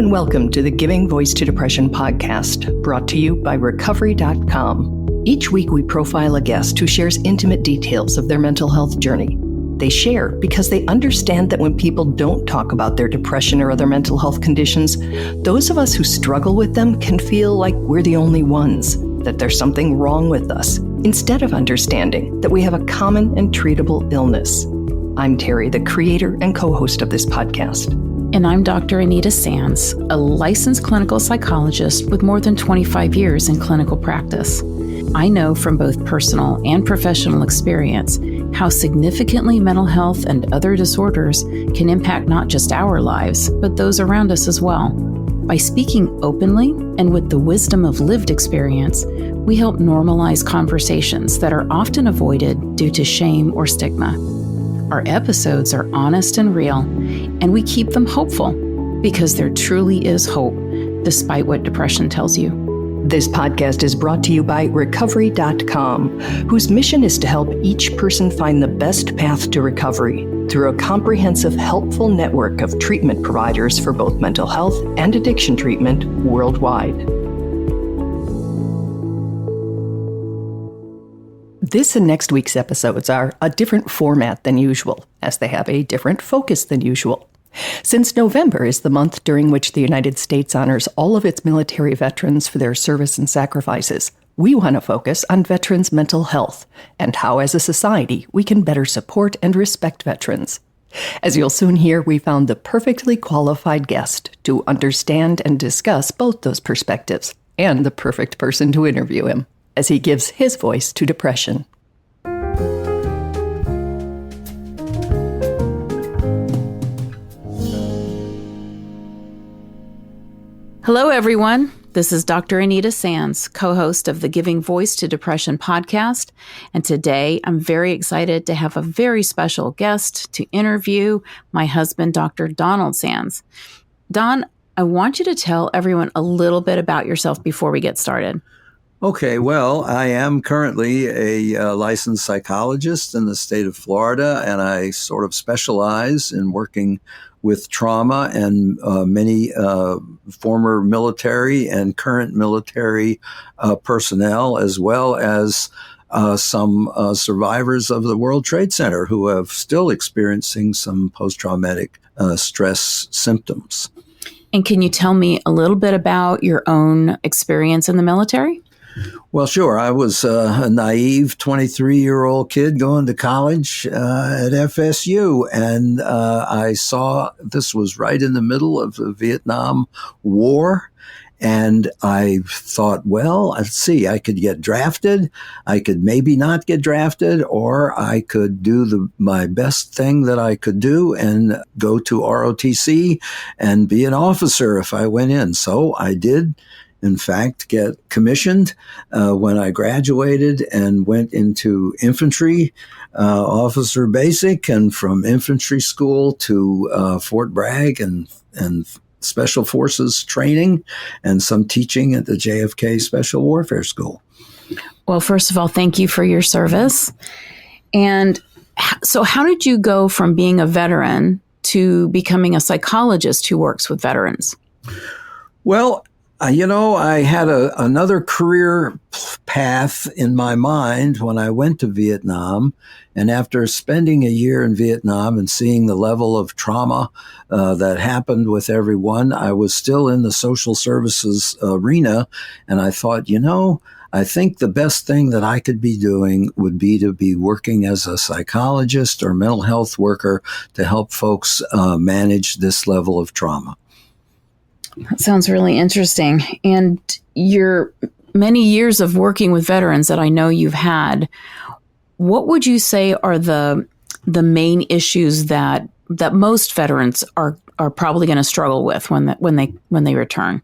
and welcome to the Giving Voice to Depression podcast, brought to you by Recovery.com. Each week we profile a guest who shares intimate details of their mental health journey. They share because they understand that when people don't talk about their depression or other mental health conditions, those of us who struggle with them can feel like we're the only ones, that there's something wrong with us, instead of understanding that we have a common and treatable illness. I'm Terry, the creator and co-host of this podcast. And I'm Dr. Anita Sands, a licensed clinical psychologist with more than 25 years in clinical practice. I know from both personal and professional experience how significantly mental health and other disorders can impact not just our lives, but those around us as well. By speaking openly and with the wisdom of lived experience, we help normalize conversations that are often avoided due to shame or stigma. Our episodes are honest and real, and we keep them hopeful because there truly is hope, despite what depression tells you. This podcast is brought to you by Recovery.com, whose mission is to help each person find the best path to recovery through a comprehensive, helpful network of treatment providers for both mental health and addiction treatment worldwide. This and next week's episodes are a different format than usual, as they have a different focus than usual. Since November is the month during which the United States honors all of its military veterans for their service and sacrifices, we want to focus on veterans' mental health and how, as a society, we can better support and respect veterans. As you'll soon hear, we found the perfectly qualified guest to understand and discuss both those perspectives, and the perfect person to interview him, as he gives his voice to depression. Hello, everyone. This is Dr. Anita Sands, co-host of the Giving Voice to Depression podcast. And today I'm very excited to have a very special guest to interview, my husband, Dr. Donald Sands. Don, I want you to tell everyone a little bit about yourself before we get started. Okay, well, I am currently a licensed psychologist in the state of Florida, and I sort of specialize in working with trauma and many former military and current military personnel, as well as some survivors of the World Trade Center who have still experiencing some post-traumatic stress symptoms. And can you tell me a little bit about your own experience in the military? Well, sure. I was a naive 23-year-old kid going to college at FSU, and I saw this was right in the middle of the Vietnam War, and I thought, well, let's see, I could get drafted, I could maybe not get drafted, or I could do my best thing that I could do and go to ROTC and be an officer if I went in. So I did, in fact, get commissioned when I graduated and went into infantry, officer basic, and from infantry school to Fort Bragg and Special Forces training and some teaching at the JFK Special Warfare School. Well, first of all, thank you for your service. And so how did you go from being a veteran to becoming a psychologist who works with veterans? Well, I had another career path in my mind when I went to Vietnam. And after spending a year in Vietnam and seeing the level of trauma that happened with everyone, I was still in the social services arena. And I thought, I think the best thing that I could be doing would be to be working as a psychologist or mental health worker to help folks manage this level of trauma. That sounds really interesting. And your many years of working with veterans that I know you've had, what would you say are the main issues that most veterans are probably going to struggle with when they return?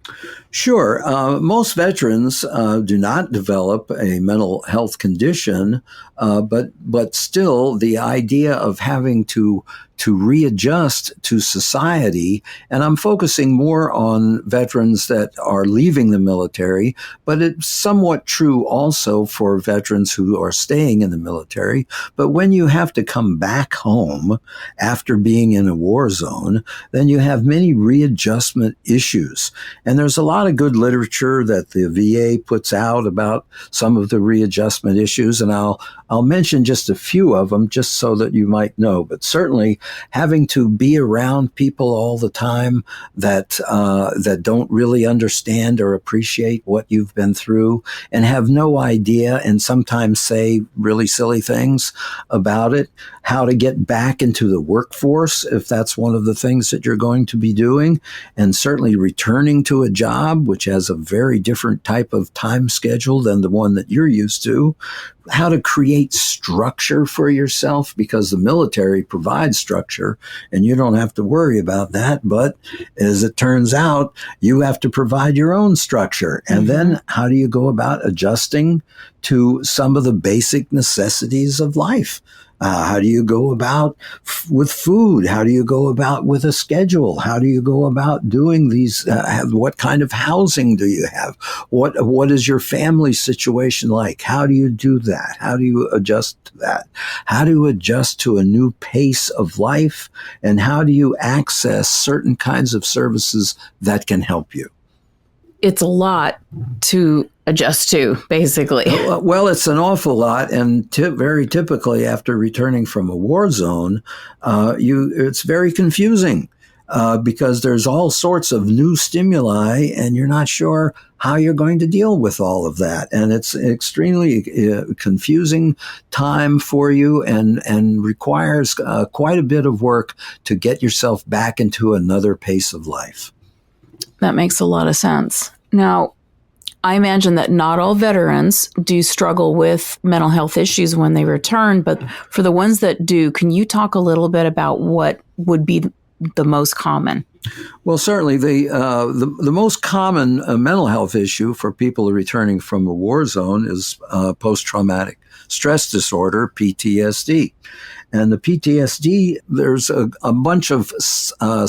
Sure. Most veterans do not develop a mental health condition, but still the idea of having to readjust to society, and I'm focusing more on veterans that are leaving the military, but it's somewhat true also for veterans who are staying in the military. But when you have to come back home after being in a war zone, then you have many readjustment issues. And there's a lot of good literature that the VA puts out about some of the readjustment issues, and I'll mention just a few of them just so that you might know. But certainly having to be around people all the time that don't really understand or appreciate what you've been through and have no idea and sometimes say really silly things about it, how to get back into the workforce if that's one of the things that you're going to be doing, and certainly returning to a job which has a very different type of time schedule than the one that you're used to, how to create structure for yourself, because the military provides structure and you don't have to worry about that. But as it turns out, you have to provide your own structure. And then how do you go about adjusting to some of the basic necessities of life? How do you go about with food? How do you go about with a schedule? How do you go about doing these? What kind of housing do you have? What is your family situation like? How do you do that? How do you adjust to that? How do you adjust to a new pace of life? And how do you access certain kinds of services that can help you? It's a lot to adjust to, basically. Well, it's an awful lot, and very typically after returning from a war zone, it's very confusing because there's all sorts of new stimuli, and you're not sure how you're going to deal with all of that, and it's extremely confusing time for you, and requires quite a bit of work to get yourself back into another pace of life. That makes a lot of sense. Now, I imagine that not all veterans do struggle with mental health issues when they return, but for the ones that do, can you talk a little bit about what would be the most common? Well, certainly the most common mental health issue for people returning from a war zone is post-traumatic stress disorder, PTSD. And the PTSD, there's a bunch of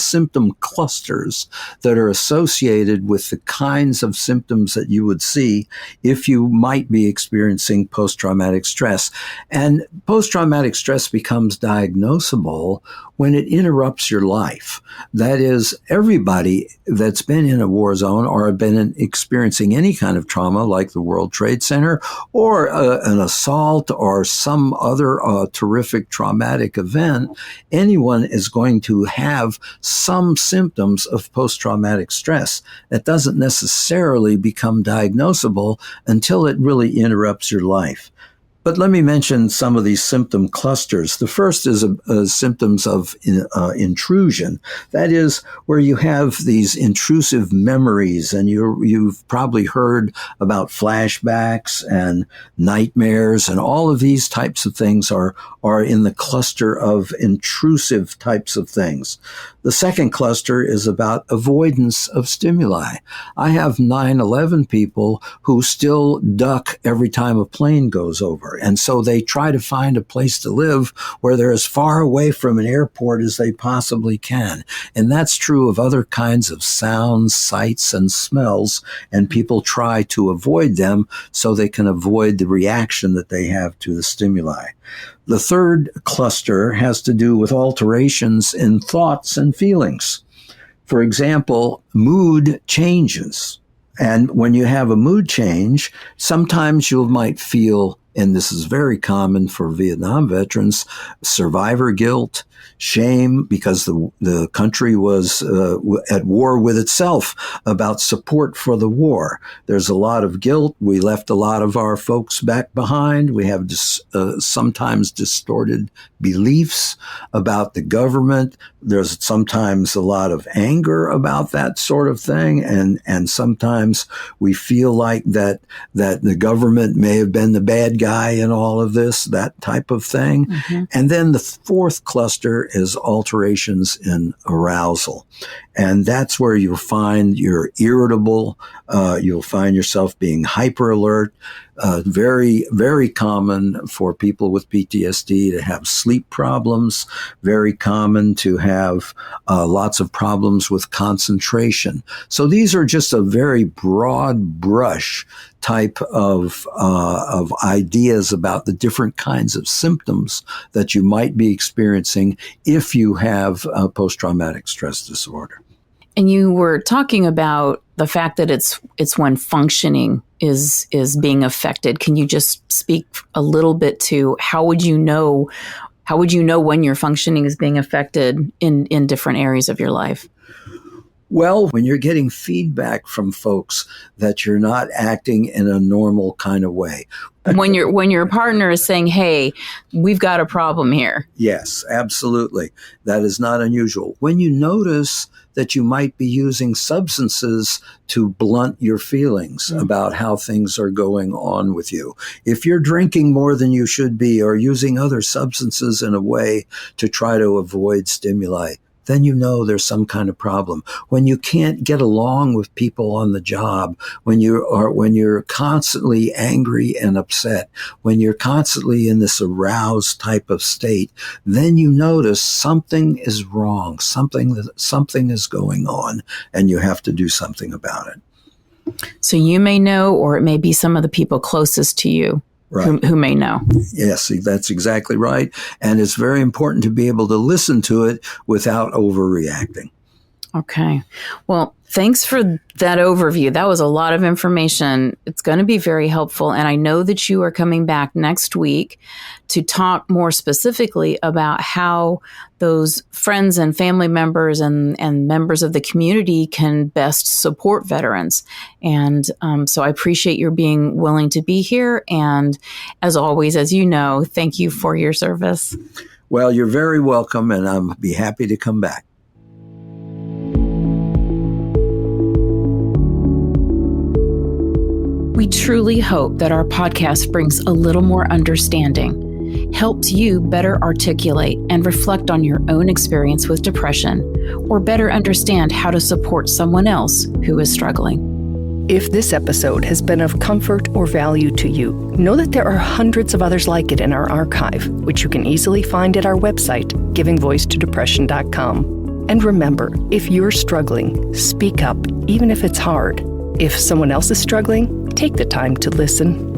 symptom clusters that are associated with the kinds of symptoms that you would see if you might be experiencing post-traumatic stress. And post-traumatic stress becomes diagnosable when it interrupts your life. That is, everybody that's been in a war zone or been experiencing any kind of trauma like the World Trade Center or an assault or some other terrific traumatic event, anyone is going to have some symptoms of post-traumatic stress. That doesn't necessarily become diagnosable until it really interrupts your life. But let me mention some of these symptom clusters. The first is symptoms of intrusion. That is where you have these intrusive memories, and you've probably heard about flashbacks and nightmares, and all of these types of things are in the cluster of intrusive types of things. The second cluster is about avoidance of stimuli. I have 9/11 people who still duck every time a plane goes over. And so they try to find a place to live where they're as far away from an airport as they possibly can. And that's true of other kinds of sounds, sights, and smells. And people try to avoid them so they can avoid the reaction that they have to the stimuli. The third cluster has to do with alterations in thoughts and feelings. For example, mood changes. And when you have a mood change, sometimes you might feel, and this is very common for Vietnam veterans, survivor guilt, shame, because the country was at war with itself about support for the war. There's a lot of guilt. We left a lot of our folks back behind. We have sometimes distorted beliefs about the government. There's sometimes a lot of anger about that sort of thing, and sometimes we feel like that the government may have been the bad guy in all of this, that type of thing. Mm-hmm. And then the fourth cluster is alterations in arousal. And that's where you'll find you're irritable. You'll find yourself being hyper alert. Very, very common for people with PTSD to have sleep problems. Very common to have lots of problems with concentration. So these are just a very broad brush type of ideas about the different kinds of symptoms that you might be experiencing if you have post-traumatic stress disorder. And you were talking about the fact that it's when functioning is being affected. Can you just speak a little bit to how would you know when your functioning is being affected in different areas of your life? Well, when you're getting feedback from folks that you're not acting in a normal kind of way. When your partner is saying, "Hey, we've got a problem here." Yes, absolutely. That is not unusual. When you notice that you might be using substances to blunt your feelings about how things are going on with you. If you're drinking more than you should be or using other substances in a way to try to avoid stimuli, then you know there's some kind of problem. When you can't get along with people on the job, when you're constantly angry and upset, when you're constantly in this aroused type of state, then you notice something is wrong, something is going on, and you have to do something about it. So you may know, or it may be some of the people closest to you. Right. Who may know. Yes, that's exactly right. And it's very important to be able to listen to it without overreacting. Okay. Well, thanks for that overview. That was a lot of information. It's going to be very helpful. And I know that you are coming back next week to talk more specifically about how those friends and family members and members of the community can best support veterans. And so I appreciate your being willing to be here. And as always, as you know, thank you for your service. Well, you're very welcome, and I'll be happy to come back. We truly hope that our podcast brings a little more understanding, helps you better articulate and reflect on your own experience with depression, or better understand how to support someone else who is struggling. If this episode has been of comfort or value to you, know that there are hundreds of others like it in our archive, which you can easily find at our website, givingvoicetodepression.com. And remember, if you're struggling, speak up, even if it's hard. If someone else is struggling, take the time to listen.